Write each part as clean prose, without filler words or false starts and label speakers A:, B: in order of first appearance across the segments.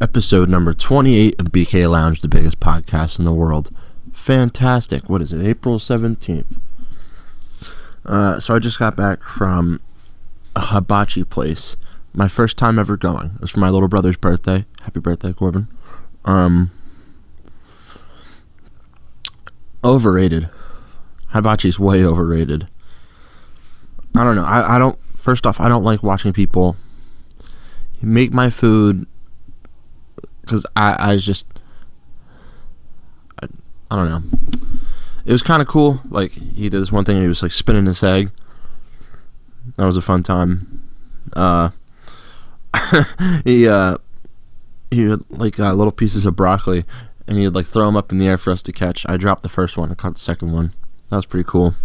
A: Episode number 28 of the BK Lounge, the biggest podcast in the world. Fantastic. What is it? April 17th. So I just got back from a hibachi place. My first time ever going. It was for my little brother's birthday. Happy birthday, Corbin. Overrated. Hibachi's way overrated. I don't know. I don't. First off, I don't like watching people make my food because I don't know. It was kind of cool. Like, he did this one thing. He was like spinning this egg. That was a fun time. He had like little pieces of broccoli, and he'd like throw them up in the air for us to catch. I dropped the first one. I caught the second one. That was pretty cool.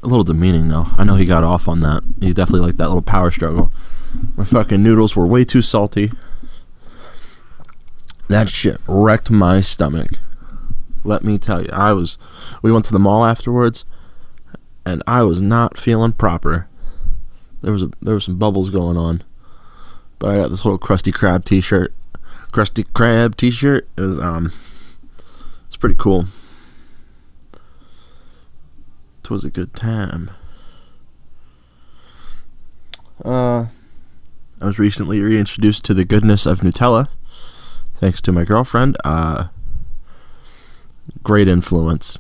A: A little demeaning though. I know he got off on that. He definitely liked that little power struggle. My fucking noodles were way too salty. That shit wrecked my stomach. Let me tell you. We went to the mall afterwards, and I was not feeling proper. There was some bubbles going on. But I got this little Krusty Krab t-shirt. Krusty Krab t-shirt. It was it's pretty cool. It was a good time. I was recently reintroduced to the goodness of Nutella, thanks to my girlfriend. Great influence.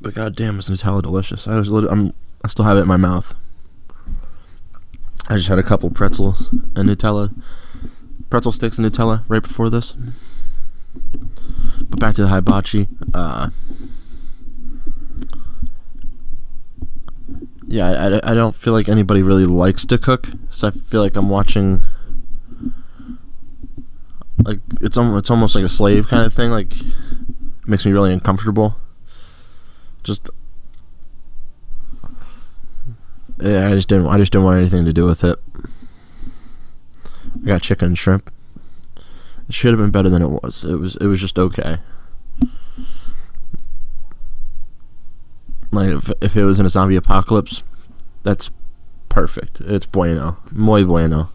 A: But goddamn, is Nutella delicious? I still have it in my mouth. I just had a couple pretzel sticks and Nutella right before this. But back to the hibachi. Yeah, I don't feel like anybody really likes to cook, so I feel like I'm watching, like, it's almost like a slave kind of thing. Like, it makes me really uncomfortable. I just didn't want anything to do with it. I got chicken and shrimp. It should have been better than it was. It was just okay. Like, if it was in a zombie apocalypse, that's perfect. It's bueno. Muy bueno.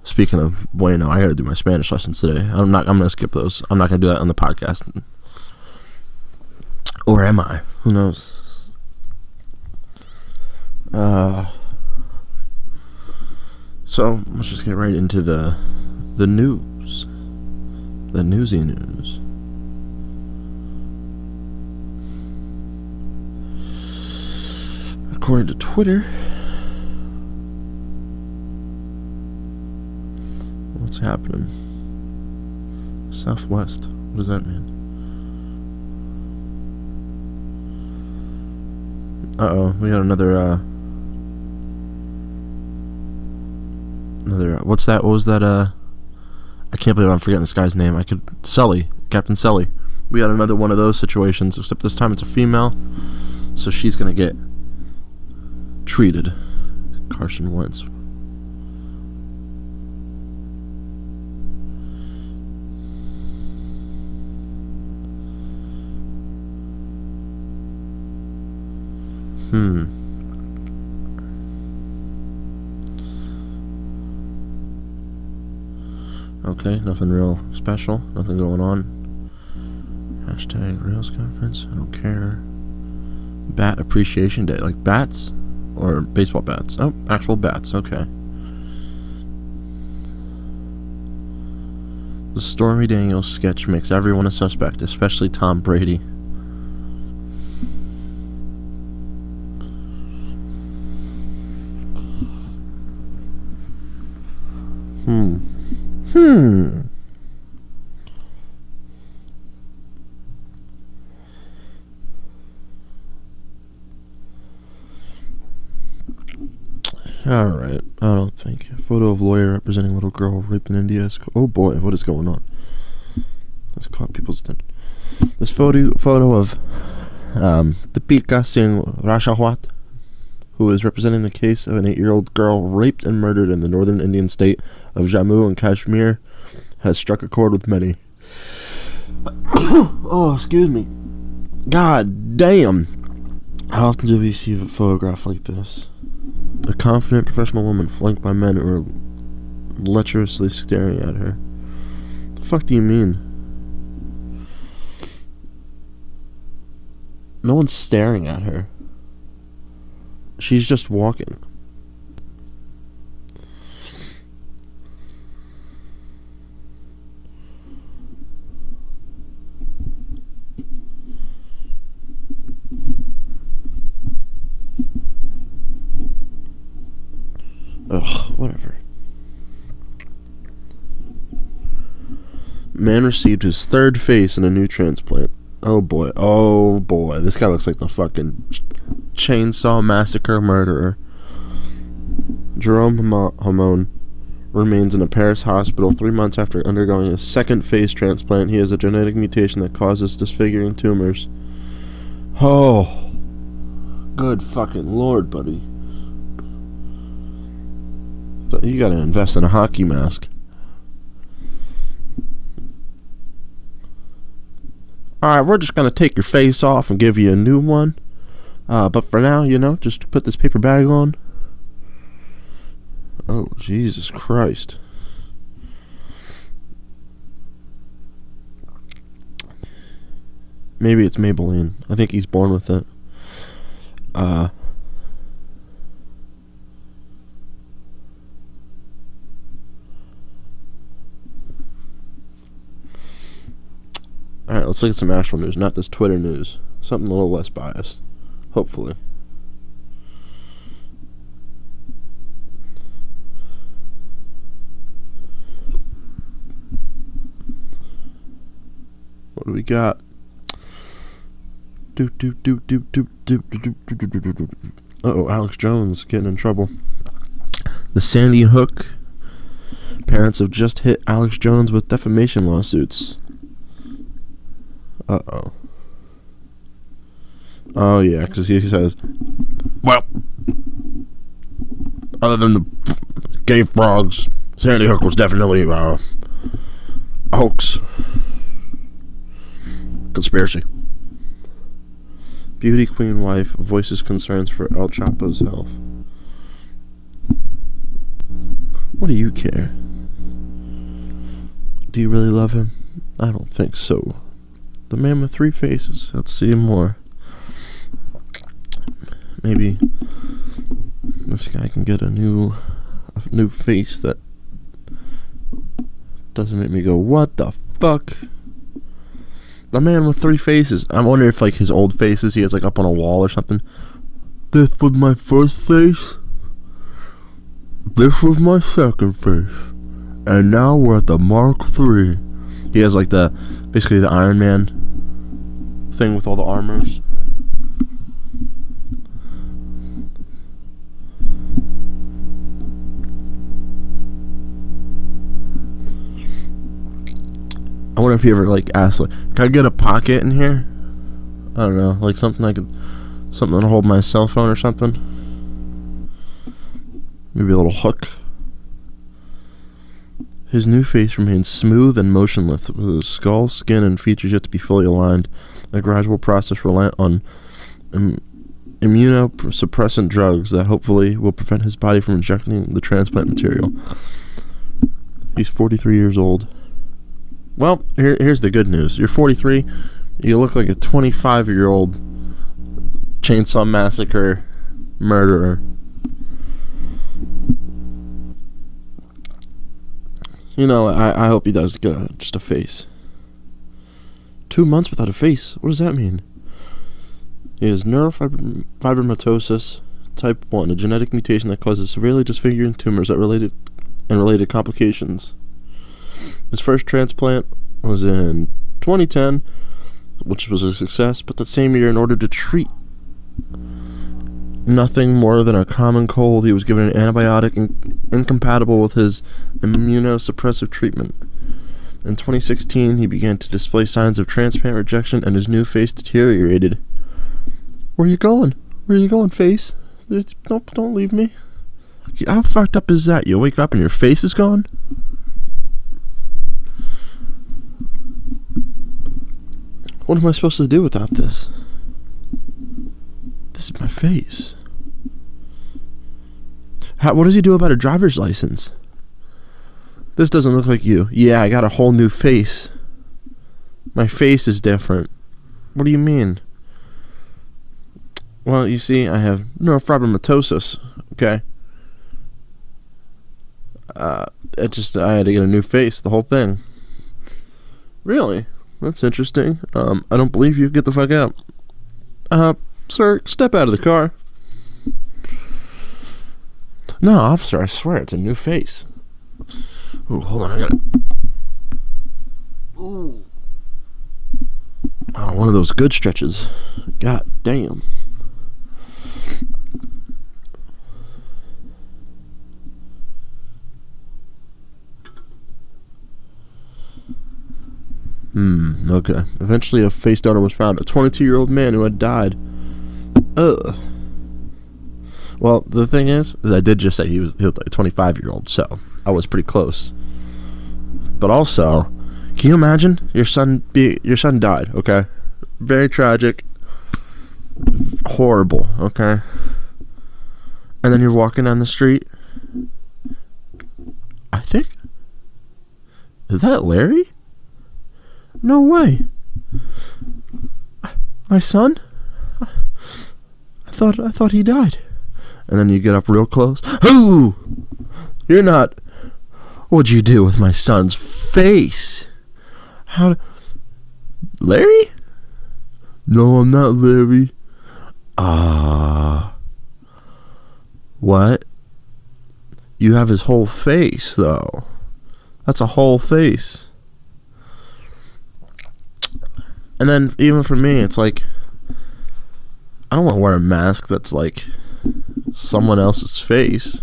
A: Speaking of bueno, I gotta do my Spanish lessons today. I'm gonna skip those. I'm not gonna do that on the podcast. Or am I? Who knows? So let's just get right into the news. The newsy news. According to Twitter, what's happening? Southwest. What does that mean? We got another what's that? What was that? I can't believe I'm forgetting this guy's name. Captain Sully. We got another one of those situations, except this time it's a female, so she's gonna get treated. Carson Wentz. Okay, nothing real special. Nothing going on. Hashtag Rails Conference. I don't care. Bat Appreciation Day. Like bats? Or baseball bats? Oh, actual bats. Okay. The Stormy Daniels sketch makes everyone a suspect, especially Tom Brady. Alright, I don't think. Photo of lawyer representing little girl raped in India. Oh boy, what is going on? Let's caught people's attention. This photo of Deepika Singh Rajawat, who is representing the case of an 8-year-old girl raped and murdered in the northern Indian state of Jammu and Kashmir, has struck a chord with many. Oh, excuse me. God damn. How often do we see a photograph like this? A confident professional woman flanked by men who are lecherously staring at her. The fuck do you mean? No one's staring at her. She's just walking. Ugh, whatever. Man received his third face in a new transplant. Oh boy, this guy looks like the fucking chainsaw massacre murderer. Jerome Hamon remains in a Paris hospital 3 months after undergoing a second face transplant. He has a genetic mutation that causes disfiguring tumors. Oh, good fucking lord, buddy. You gotta invest in a hockey mask. Alright, we're just gonna take your face off and give you a new one. But for now, just put this paper bag on. Oh, Jesus Christ. Maybe it's Maybelline. I think he's born with it. Alright, let's look at some actual news, not this Twitter news. Something a little less biased. Hopefully. What do we got? Uh-oh, Alex Jones getting in trouble. The Sandy Hook parents have just hit Alex Jones with defamation lawsuits. Uh-oh. Oh, yeah, because he says, well, other than the gay frogs, Sandy Hook was definitely a hoax. Conspiracy. Beauty queen wife voices concerns for El Chapo's health. What do you care? Do you really love him? I don't think so. The man with three faces. Let's see more. Maybe this guy can get a new face that doesn't make me go, what the fuck? The man with three faces. I wonder if like his old faces he has like up on a wall or something. This was my first face. This was my second face. And now we're at the Mark III. He has like basically the Iron Man thing with all the armors. I wonder if he ever like asked like, can I get a pocket in here? I don't know, like something to hold my cell phone or something. Maybe a little hook. His new face remains smooth and motionless, with his skull, skin, and features yet to be fully aligned. A gradual process reliant on immunosuppressant drugs that hopefully will prevent his body from injecting the transplant material. He's 43 years old. Well, here's the good news. You're 43. You look like a 25-year-old chainsaw massacre murderer. You know, I hope he does get just a face. 2 months without a face? What does that mean? He has neurofibromatosis type 1, a genetic mutation that causes severely disfiguring tumors and related complications. His first transplant was in 2010, which was a success, but that same year, in order to treat nothing more than a common cold, he was given an antibiotic incompatible with his immunosuppressive treatment. In 2016, he began to display signs of transplant rejection and his new face deteriorated. Where you going? Where you going, face? Don't leave me. How fucked up is that? You wake up and your face is gone? What am I supposed to do without this? This is my face. What does he do about a driver's license? This doesn't look like you. Yeah, I got a whole new face. My face is different. What do you mean? Well, you see, I have neurofibromatosis. Okay. I had to get a new face. The whole thing. Really? That's interesting. I don't believe you. Get the fuck out. Sir, step out of the car. No, officer, I swear it's a new face. Ooh, hold on, I got it. Ooh. Oh, one of those good stretches. God damn. Okay. Eventually a face donor was found. A 22-year-old man who had died. Ugh. Well, the thing is I did just say he was a 25-year-old, so I was pretty close. But also, can you imagine your son died, okay? Very tragic. Horrible, okay? And then you're walking down the street. I think, is that Larry? No way. My son? I thought he died. And then you get up real close. Ooh! You're not. What'd you do with my son's face? Larry? No, I'm not Larry. What? You have his whole face, though. That's a whole face. And then, even for me, it's like, I don't want to wear a mask that's like someone else's face.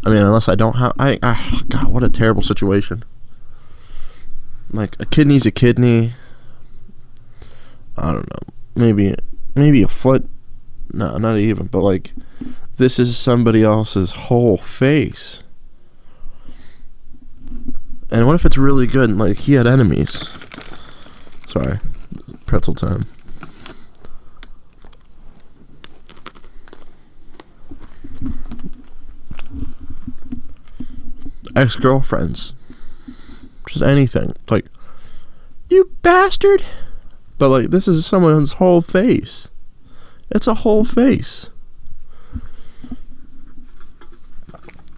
A: I mean, unless I don't have... God, what a terrible situation. Like, a kidney's a kidney. I don't know. Maybe a foot. No, not even. But, like, this is somebody else's whole face. And what if it's really good and, like, he had enemies? Sorry. Pretzel time. Ex-girlfriends. Just anything. Like, you bastard! But, like, this is someone's whole face. It's a whole face.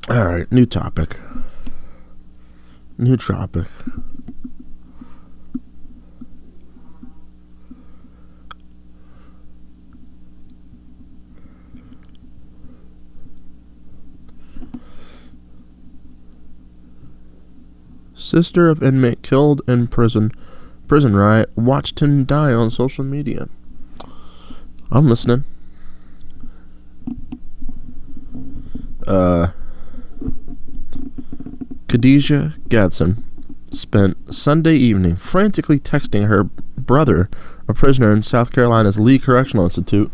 A: Alright, new topic. Sister of inmate killed in prison riot watched him die on social media. I'm listening. Khadijah Gadsden spent Sunday evening frantically texting her brother, a prisoner in South Carolina's Lee Correctional Institute.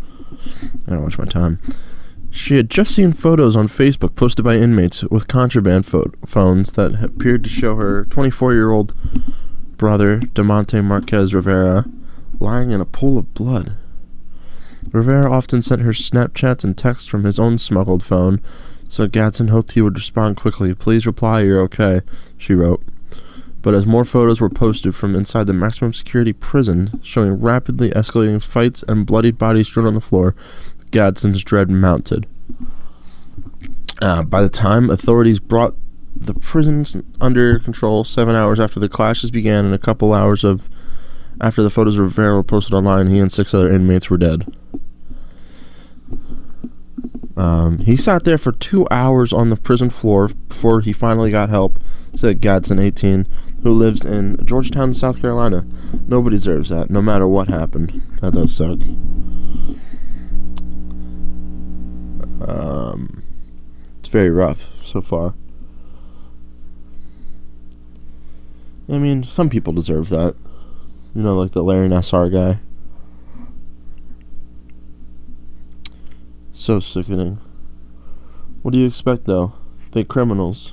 A: I don't watch my time. She had just seen photos on Facebook posted by inmates with contraband phones that appeared to show her 24-year-old brother, DeMonte Marquez Rivera, lying in a pool of blood. Rivera often sent her Snapchats and texts from his own smuggled phone, so Gadsden hoped he would respond quickly. Please reply, you're okay, she wrote. But as more photos were posted from inside the maximum security prison, showing rapidly escalating fights and bloodied bodies strewn on the floor, Gadsden's dread mounted. By the time authorities brought the prisons under control 7 hours after the clashes began and a couple hours after the photos of Rivera were posted online, he and 6 other inmates were dead. He sat there for 2 hours on the prison floor before he finally got help, said Gadsden, 18, who lives in Georgetown, South Carolina. Nobody deserves that, no matter what happened. That does suck. It's very rough so far. I mean, some people deserve that. You know, like the Larry Nassar guy. So sickening. What do you expect, though? They criminals.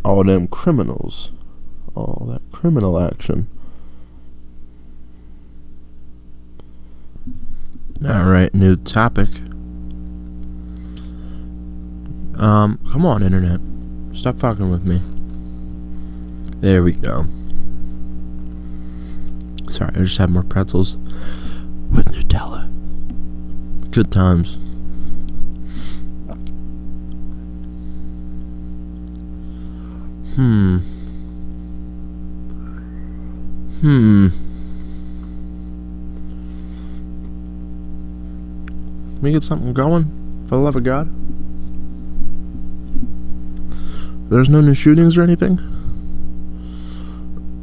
A: All them criminals. All that criminal action. Alright, new topic. Come on, internet. Stop fucking with me. There we go. Sorry, I just had more pretzels with Nutella. Good times. Let me get something going, for the love of God. There's no new shootings or anything?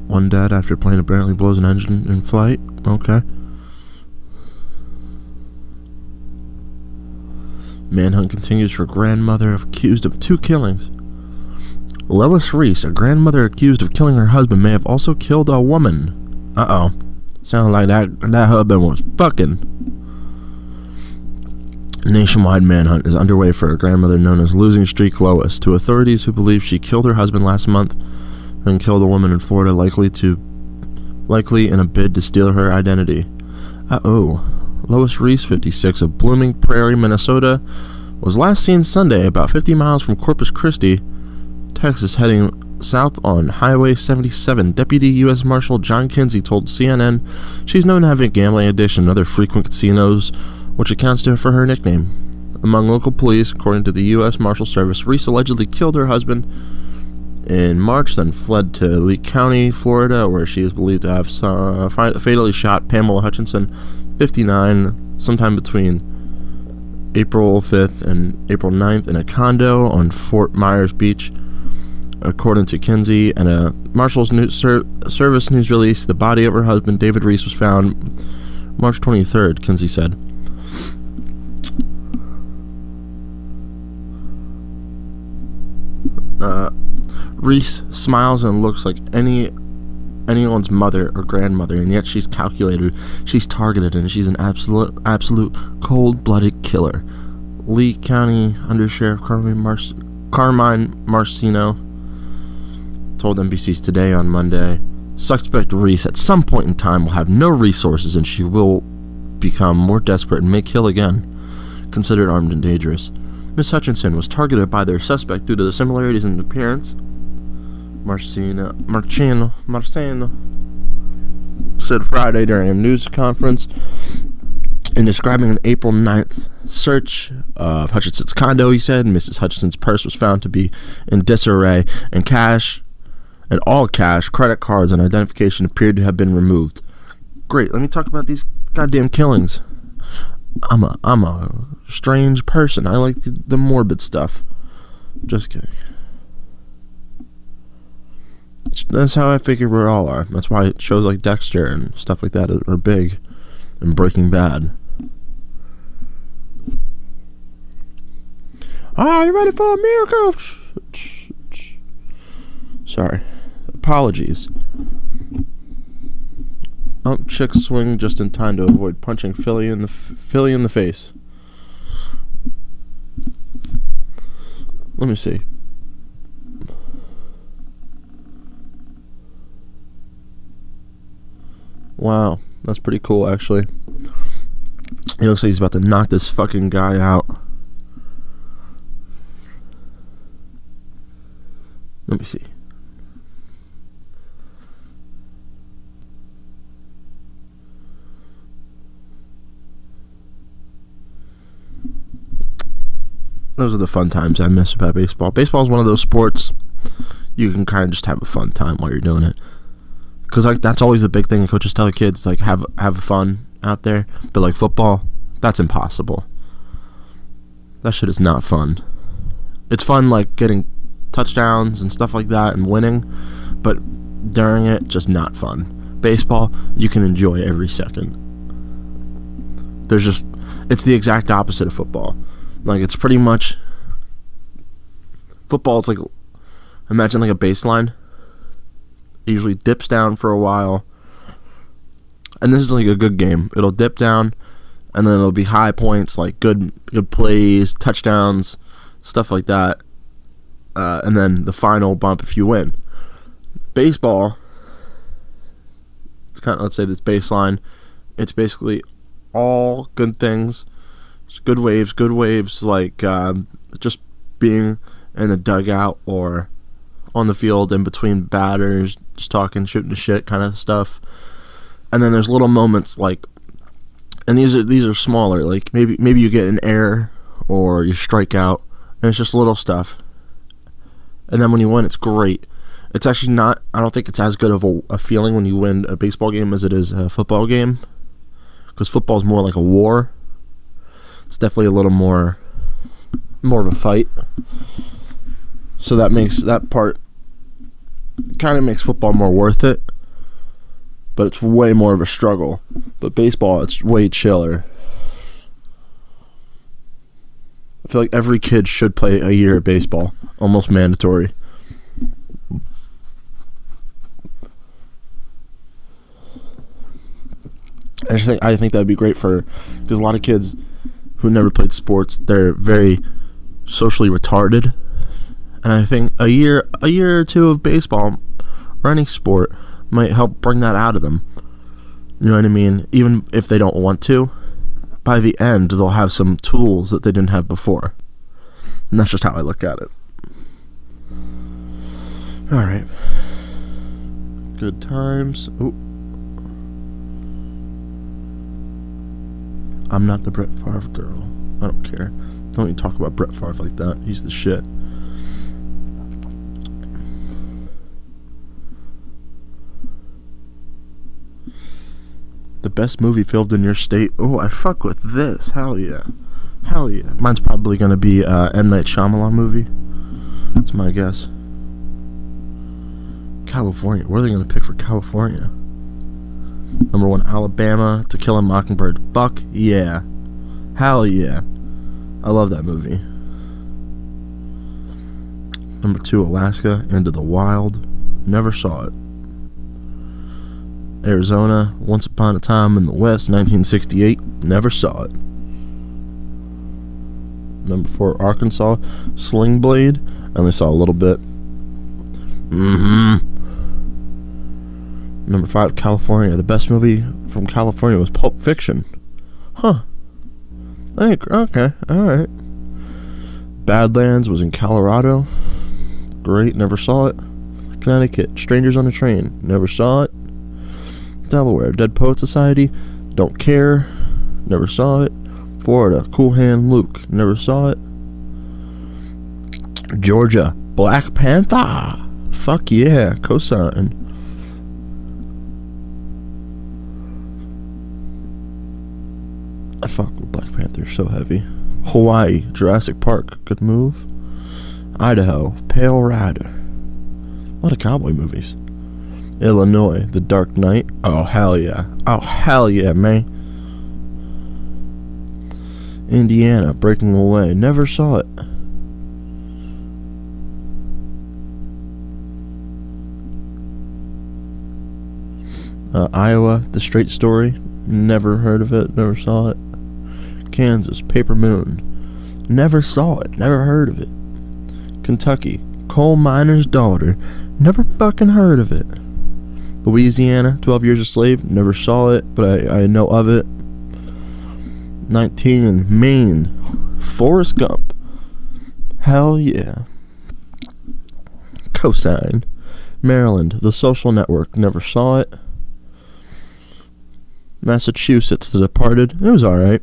A: One dead after plane apparently blows an engine in flight. Okay. Manhunt continues for grandmother accused of 2 killings. Lois Reese, a grandmother accused of killing her husband, may have also killed a woman. Uh-oh. Sounded like that husband was fucking. A nationwide manhunt is underway for a grandmother known as Losing Streak Lois, to authorities who believe she killed her husband last month, then killed a woman in Florida, likely in a bid to steal her identity. Lois Reese, 56, of Blooming Prairie, Minnesota, was last seen Sunday about 50 miles from Corpus Christi, Texas, heading south on Highway 77. Deputy U.S. Marshal John Kinsey told CNN she's known to have a gambling addiction and other frequent casinos, which accounts for her nickname. Among local police, according to the U.S. Marshal Service, Reese allegedly killed her husband in March, then fled to Lee County, Florida, where she is believed to have fatally shot Pamela Hutchinson, 59, sometime between April 5th and April 9th in a condo on Fort Myers Beach. According to Kinsey and a Marshals Service news release, the body of her husband, David Reese, was found March 23rd, Kinsey said. Reese smiles and looks like anyone's mother or grandmother, and yet she's calculated, she's targeted, and she's an absolute cold-blooded killer. Lee County Undersheriff Carmine Marcino told NBC's Today on Monday, suspect Reese at some point in time will have no resources and she will become more desperate and may kill again. Considered armed and dangerous, Miss Hutchinson was targeted by their suspect due to the similarities in appearance. Marcino said Friday during a news conference in describing an April 9th search of Hutchinson's condo. He said Mrs. Hutchinson's purse was found to be in disarray, and all cash, credit cards, and identification appeared to have been removed. Great, let me talk about these goddamn killings. I'm a strange person. I like the morbid stuff. Just kidding. That's how I figure we all are. That's why shows like Dexter and stuff like that are big, and Breaking Bad. Are you ready for a miracle? Sorry. Apologies. Chick swing just in time to avoid punching Philly in the face. Let me see. Wow, that's pretty cool, actually. He looks like he's about to knock this fucking guy out. Let me see. Those are the fun times I miss about baseball. Baseball is one of those sports you can kind of just have a fun time while you're doing it. Because like that's always the big thing coaches tell the kids, like have fun out there. But like football, that's impossible. That shit is not fun. It's fun like getting touchdowns and stuff like that and winning, but during it, just not fun. Baseball, you can enjoy every second. It's the exact opposite of football. Like it's pretty much football. It's like, imagine like a baseline. It usually dips down for a while, and this is like a good game. It'll dip down, and then it'll be high points, like good plays, touchdowns, stuff like that, and then the final bump if you win. Baseball, it's kind of, let's say this baseline, it's basically all good things. Good waves, like just being in the dugout or on the field in between batters, just talking, shooting the shit kind of stuff. And then there's little moments like, and these are smaller, like maybe you get an error or you strike out, and it's just little stuff. And then when you win, it's great. It's actually not, I don't think it's as good of a feeling when you win a baseball game as it is a football game, because football is more like a war. It's definitely a little more of a fight. So that makes that part kind of makes football more worth it, but it's way more of a struggle. But baseball, it's way chiller. I feel like every kid should play a year of baseball, almost mandatory. I think that'd be great because a lot of kids who never played sports, they're very socially retarded, and I think a year or two of baseball or any sport might help bring that out of them. You know what I mean? Even if they don't want to, by the end they'll have some tools that they didn't have before, and that's just how I look at it. All right, good times. Ooh. I'm not the Brett Favre girl. I don't care. Don't even talk about Brett Favre like that. He's the shit. The best movie filmed in your state. Oh, I fuck with this. Hell yeah. Hell yeah. Mine's probably going to be M. Night Shyamalan movie. That's my guess. California. What are they going to pick for California? Number 1, Alabama, To Kill a Mockingbird. Fuck yeah. Hell yeah. I love that movie. Number 2, Alaska, Into the Wild. Never saw it. Arizona, Once Upon a Time in the West, 1968. Never saw it. Number 4, Arkansas, Sling Blade. I only saw a little bit. Number 5, California. The best movie from California was Pulp Fiction. Huh. Okay, alright. Badlands was in Colorado. Great, never saw it. Connecticut, Strangers on a Train. Never saw it. Delaware, Dead Poet Society. Don't care. Never saw it. Florida, Cool Hand Luke. Never saw it. Georgia, Black Panther. Fuck yeah, cosign. I fuck with Black Panther, so heavy. Hawaii, Jurassic Park, good move. Idaho, Pale Rider. A lot of cowboy movies. Illinois, The Dark Knight. Oh hell yeah. Oh hell yeah, man. Indiana, Breaking Away. Never saw it. Iowa, The Straight Story. Never heard of it. Never saw it. Kansas, Paper Moon. Never saw it. Never heard of it. Kentucky, Coal Miner's Daughter. Never fucking heard of it. Louisiana, 12 Years a Slave. Never saw it, but I know of it. 19, Maine, Forrest Gump. Hell yeah. Cosign. Maryland, The Social Network. Never saw it. Massachusetts, The Departed. It was alright.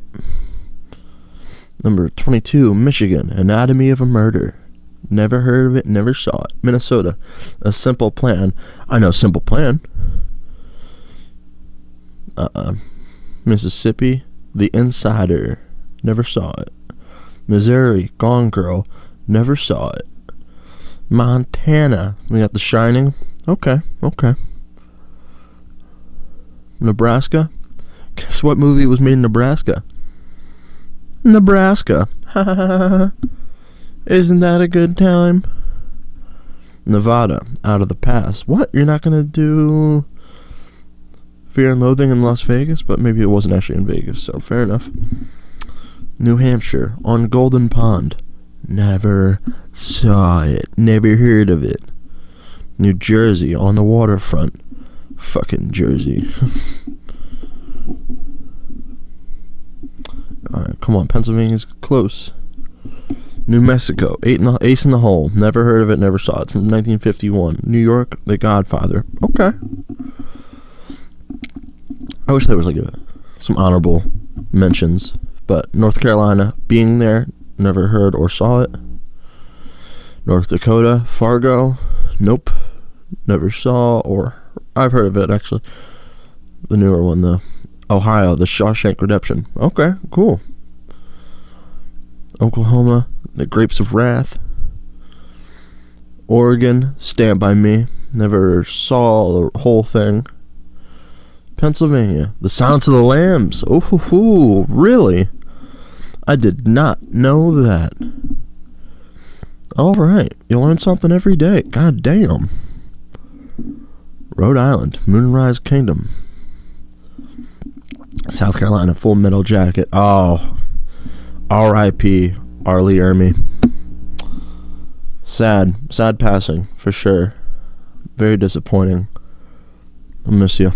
A: Number 22, Michigan, Anatomy of a Murder. Never heard of it, never saw it. Minnesota, A Simple Plan. I know Simple Plan. Mississippi, The Insider. Never saw it. Missouri, Gone Girl. Never saw it. Montana, we got The Shining. Okay. Nebraska. Guess what movie was made in Nebraska? Nebraska. Isn't that a good time? Nevada, Out of the Past. What? You're not gonna do Fear and Loathing in Las Vegas? But maybe it wasn't actually in Vegas, so fair enough. New Hampshire, On Golden Pond. Never saw it. Never heard of it. New Jersey, On the Waterfront. Fucking Jersey. Come on, Pennsylvania's close. New Mexico, Ace in the Hole. Never heard of it, never saw it. It's from 1951. New York, The Godfather. Okay. I wish there was like some honorable mentions, but North Carolina, being there, never heard or saw it. North Dakota, Fargo, nope, never saw, or I've heard of it actually. The newer one though. Ohio, The Shawshank Redemption. Okay, cool. Oklahoma, The Grapes of Wrath. Oregon, Stand By Me. Never saw the whole thing. Pennsylvania, The Silence of the Lambs. Oh, really? I did not know that. Alright, you learn something every day. God damn. Rhode Island, Moonrise Kingdom. South Carolina, Full Metal Jacket. Oh, R.I.P. Arlie Ermy. Sad passing, for sure. Very disappointing. I'll miss you.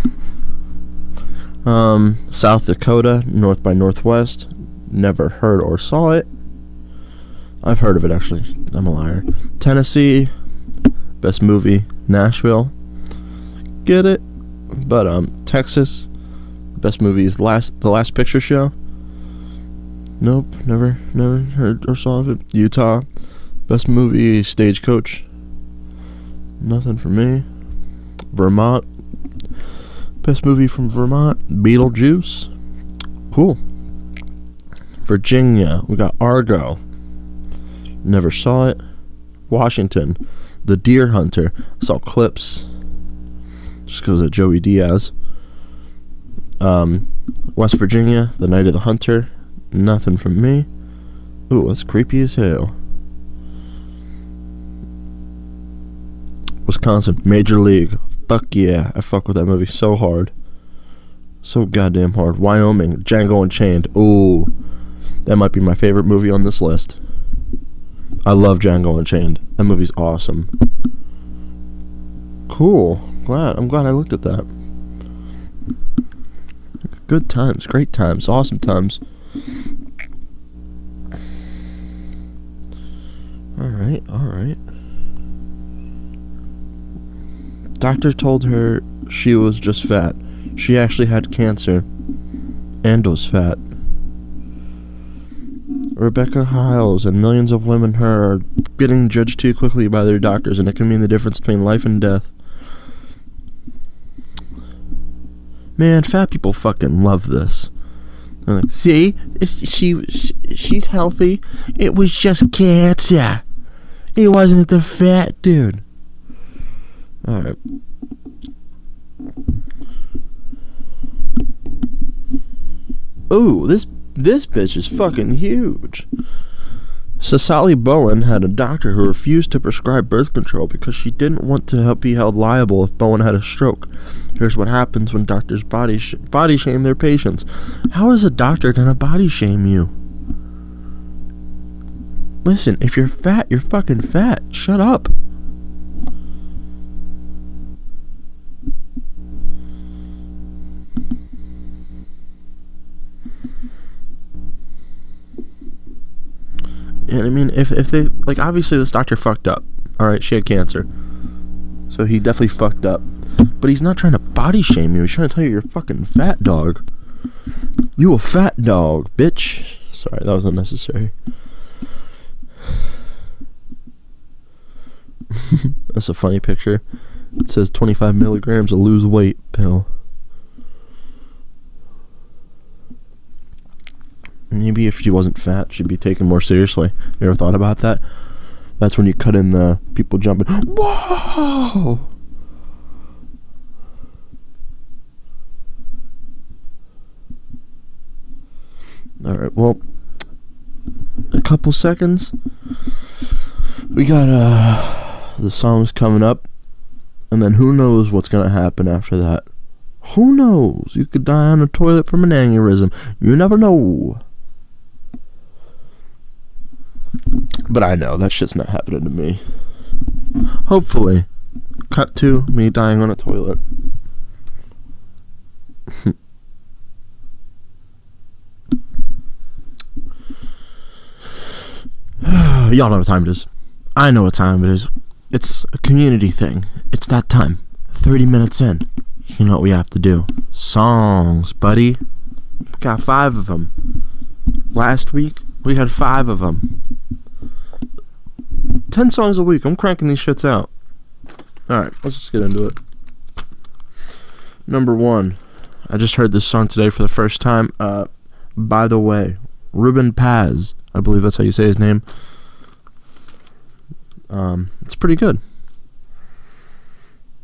A: South Dakota, North by Northwest. Never heard or saw it. I've heard of it actually. I'm a liar. Tennessee, best movie, Nashville. Get it? But Texas, best movie is The Last Picture Show. Nope, never heard or saw of it. Utah, best movie, Stagecoach. Nothing for me. Vermont, best movie from Vermont, Beetlejuice. Cool. Virginia, we got Argo. Never saw it. Washington, The Deer Hunter. Saw clips just because of Joey Diaz. West Virginia, The Night of the Hunter. Nothing from me. Ooh, that's creepy as hell. Wisconsin, Major League. Fuck yeah, I fuck with that movie so hard. So goddamn hard. Wyoming, Django Unchained. Ooh, that might be my favorite movie on this list. I love Django Unchained. That movie's awesome. Cool. I'm glad I looked at that. Good times, great times, awesome times. Alright. Doctor told her she was just fat. She actually had cancer and was fat. Rebecca Hiles and millions of women are getting judged too quickly by their doctors, and it can mean the difference between life and death. Man, fat people fucking love this. They're like, see, she's healthy. It was just cancer. It wasn't the fat dude. Alright. Ooh, this bitch is fucking huge. Cecily Bowen had a doctor who refused to prescribe birth control because she didn't want to be held liable if Bowen had a stroke. Here's what happens when doctors body shame their patients. How is a doctor gonna body shame you? Listen, if you're fat, you're fucking fat. Shut up. And I mean, if they, like, obviously this doctor fucked up. Alright, she had cancer. So he definitely fucked up. But he's not trying to body shame you. He's trying to tell you you're a fucking fat dog. You a fat dog, bitch. Sorry, that was unnecessary. That's a funny picture. It says 25 milligrams of lose weight pill. Maybe if she wasn't fat, she'd be taken more seriously. You ever thought about that? That's when you cut in the people jumping. Whoa! Alright, well, a couple seconds. We got the songs coming up, and then who knows what's gonna happen after that. Who knows? You could die on a toilet from an aneurysm. You never know. But I know that shit's not happening to me. Hopefully. Cut to me dying on a toilet. Y'all know what time it is. I know what time it is. It's a community thing. It's that time. 30 minutes in. You know what we have to do. Songs, buddy. We got 5 of them. Last week, we had 5 of them. 10 songs a week. I'm cranking these shits out. Alright, let's just get into it. Number 1. I just heard this song today for the first time. By the way, Ruben Paz. I believe that's how you say his name. It's pretty good.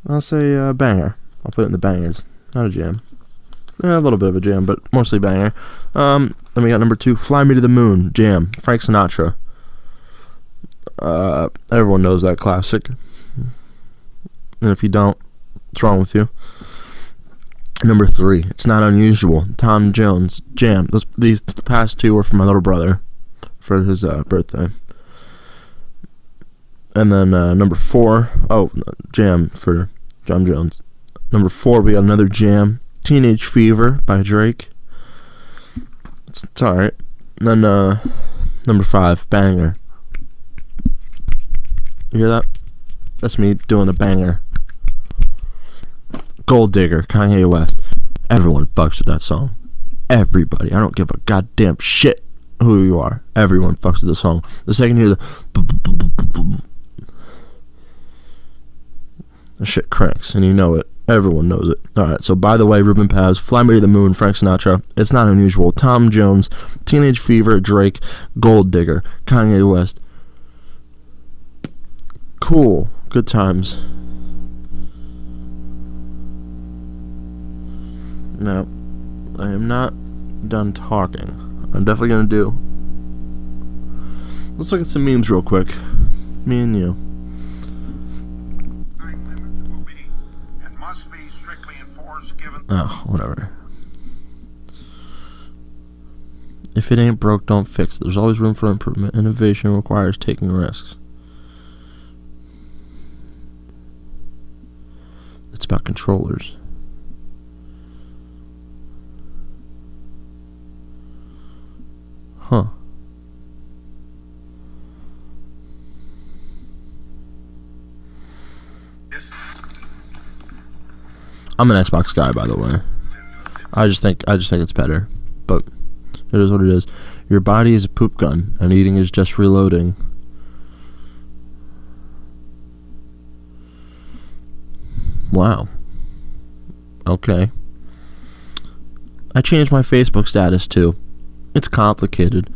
A: I'll say banger. I'll put it in the bangers. Not a jam. A little bit of a jam, but mostly banger. Then we got number 2, Fly Me to the Moon, jam, Frank Sinatra. Everyone knows that classic. And if you don't, what's wrong with you? Number 3, It's Not Unusual, Tom Jones, jam. These past 2 were for my little brother for his birthday. And then number 4, jam for John Jones. Number 4, we got another jam, Teenage Fever by Drake. It's alright. And then number 5, banger. You hear that? That's me doing the banger. Gold Digger, Kanye West. Everyone fucks with that song. Everybody. I don't give a goddamn shit who you are. Everyone fucks with the song. The second you hear the shit cranks, and you know it. Everyone knows it. Alright, so by the way, Ruben Paz, Fly Me to the Moon, Frank Sinatra, It's Not Unusual, Tom Jones, Teenage Fever, Drake, Gold Digger, Kanye West. Cool. Good times. No, I am not done talking. I'm definitely gonna do. Let's look at some memes real quick. Me and you. Oh, whatever. If it ain't broke, don't fix it. There's always room for improvement. Innovation requires taking risks. It's about controllers. Huh. I'm an Xbox guy, by the way. I just think it's better, but it is what it is. Your body is a poop gun, and eating is just reloading. Wow. Okay. I changed my Facebook status too. It's complicated.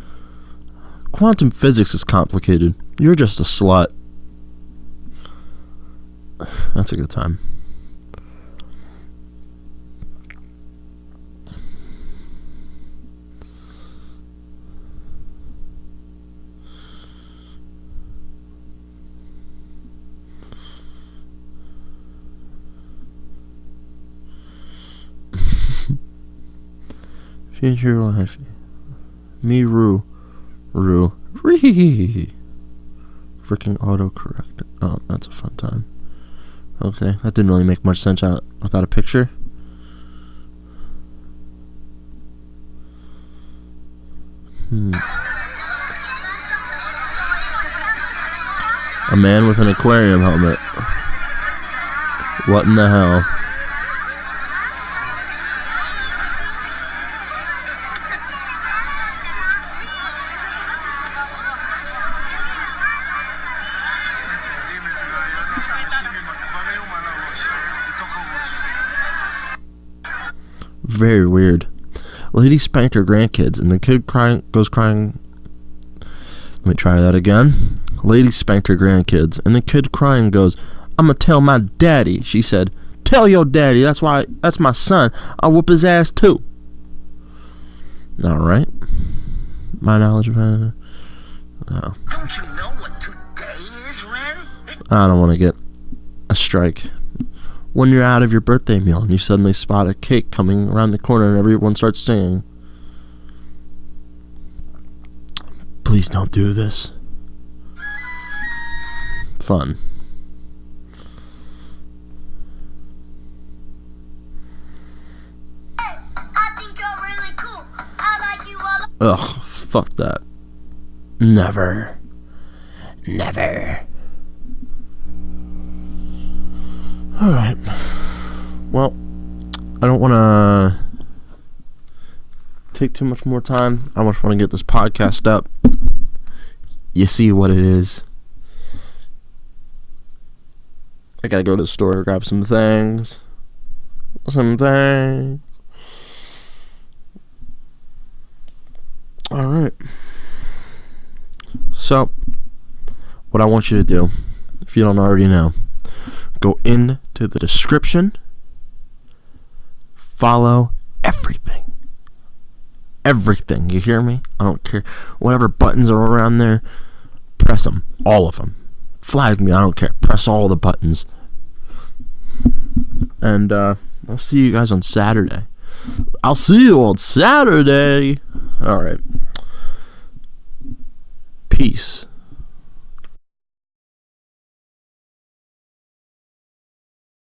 A: Quantum physics is complicated. You're just a slut. That's a good time. Future life. Me roo. Freaking autocorrect. Oh, that's a fun time. Okay, that didn't really make much sense without a picture. A man with an aquarium helmet. What in the hell? Very weird. Lady spanked her grandkids, and the kid goes crying. Let me try that again. Lady spanked her grandkids, and the kid crying goes, "I'ma tell my daddy." She said, "Tell your daddy. That's my son. I'll whoop his ass too." All right. My knowledge of it. Oh.
B: Don't you know what today is, Ren?
A: I don't want to get a strike. When you're out of your birthday meal and you suddenly spot a cake coming around the corner and everyone starts singing, please don't do this. Fun.
B: Hey, I think you're really cool. I like you all.
A: Ugh, fuck that. Never. Never. Alright. Well, I don't want to take too much more time. I just want to get this podcast up. You see what it is. I gotta go to the store, grab some things. Alright. So, what I want you to do, if you don't already know, go into the description, follow everything. Everything, you hear me? I don't care. Whatever buttons are around there, press them. All of them. Flag me, I don't care. Press all the buttons. And I'll see you guys on Saturday. Alright. Peace.